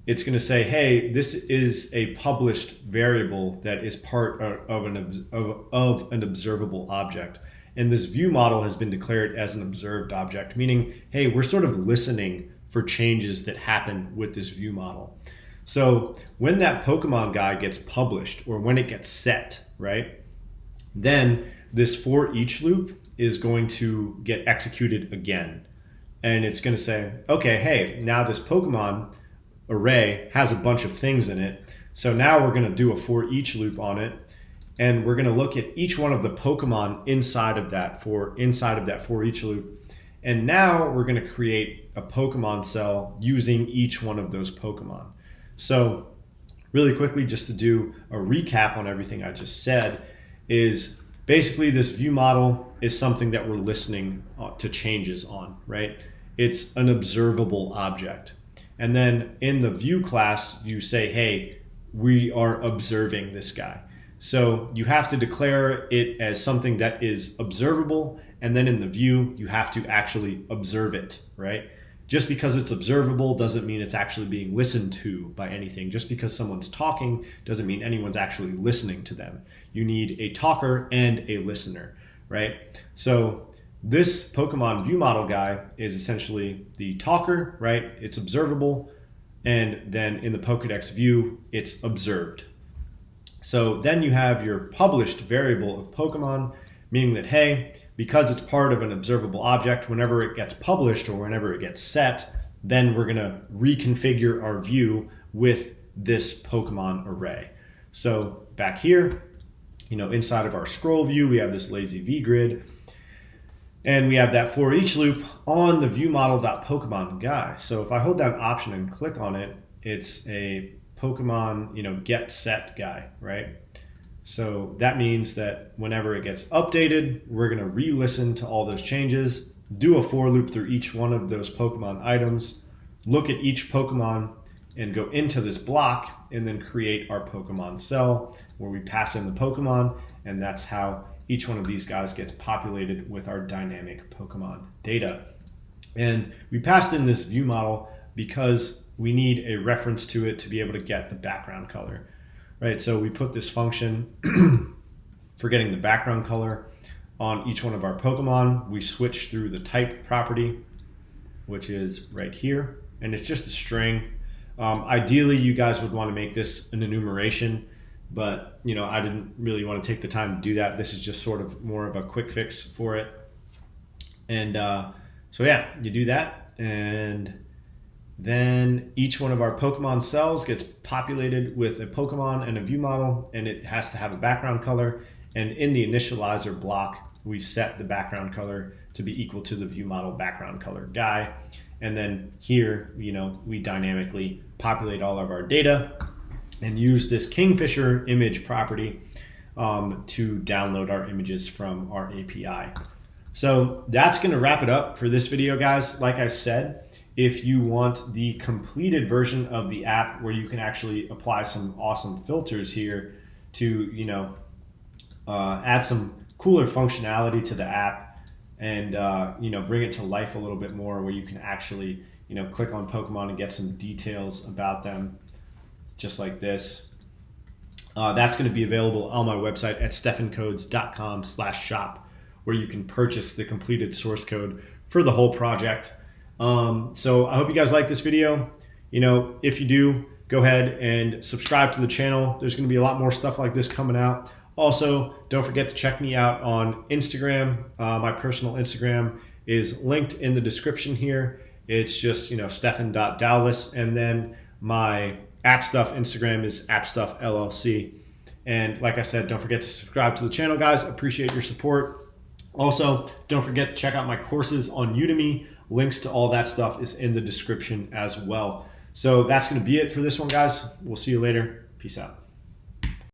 it's going to say, hey, this is a published variable that is part of an observable object. And this view model has been declared as an observed object, meaning, hey, we're sort of listening for changes that happen with this view model. So when that Pokemon guy gets published or when it gets set, right, then this for each loop is going to get executed again. And it's going to say, okay, hey, now this Pokemon array has a bunch of things in it. So now we're going to do a for each loop on it. And we're going to look at each one of the Pokemon inside of that for each loop. And now we're going to create a Pokemon cell using each one of those Pokemon. So really quickly, just to do a recap on everything I just said, is basically this view model is something that we're listening to changes on, right? It's an observable object. And then in the view class, you say, hey, we are observing this guy. So you have to declare it as something that is observable, and then in the view, you have to actually observe it, right? just because it's observable doesn't mean it's actually being listened to by anything. Just because someone's talking doesn't mean anyone's actually listening to them. You need a talker and a listener, right? So this Pokemon view model guy is essentially the talker, right? It's observable. And then in the Pokedex view, it's observed. So then you have your published variable of Pokemon, meaning that, hey, because it's part of an observable object, whenever it gets published or whenever it gets set, then we're gonna reconfigure our view with this Pokemon array. So back here, inside of our scroll view, we have this lazy V grid, and we have that for each loop on the viewModel.Pokemon guy. So if I hold down Option and click on it, it's a Pokemon, get set guy, right? So that means that whenever it gets updated, we're gonna re-listen to all those changes, do a for loop through each one of those Pokemon items, look at each Pokemon and go into this block and then create our Pokemon cell where we pass in the Pokemon, and that's how each one of these guys gets populated with our dynamic Pokemon data. And we passed in this view model because we need a reference to it to be able to get the background color, right? So we put this function for getting the background color on each one of our Pokemon. We switch through the type property, which is right here, and it's just a string. Ideally, you guys would want to make this an enumeration, but I didn't really want to take the time to do that. This is just sort of more of a quick fix for it. And so yeah, you do that, and then each one of our Pokemon cells gets populated with a Pokemon and a view model, and it has to have a background color. And in the initializer block, we set the background color to be equal to the view model background color guy. And then here, we dynamically populate all of our data and use this Kingfisher image property to download our images from our API. So that's gonna wrap it up for this video, guys. Like I said, if you want the completed version of the app where you can actually apply some awesome filters here to, add some cooler functionality to the app and, bring it to life a little bit more, where you can actually, click on Pokemon and get some details about them, just like this. That's going to be available on my website at stephancodes.com/shop, where you can purchase the completed source code for the whole project. So I hope you guys like this video. If you do, go ahead and subscribe to the channel. There's going to be a lot more stuff like this coming out. Also, don't forget to check me out on Instagram. My personal Instagram is linked in the description here. It's just, Stephan.Dowless. And then my App Stuff Instagram is AppStuffLLC. And like I said, don't forget to subscribe to the channel, guys. Appreciate your support. Also, don't forget to check out my courses on Udemy. Links to all that stuff is in the description as well. So that's going to be it for this one, guys. We'll see you later. Peace out.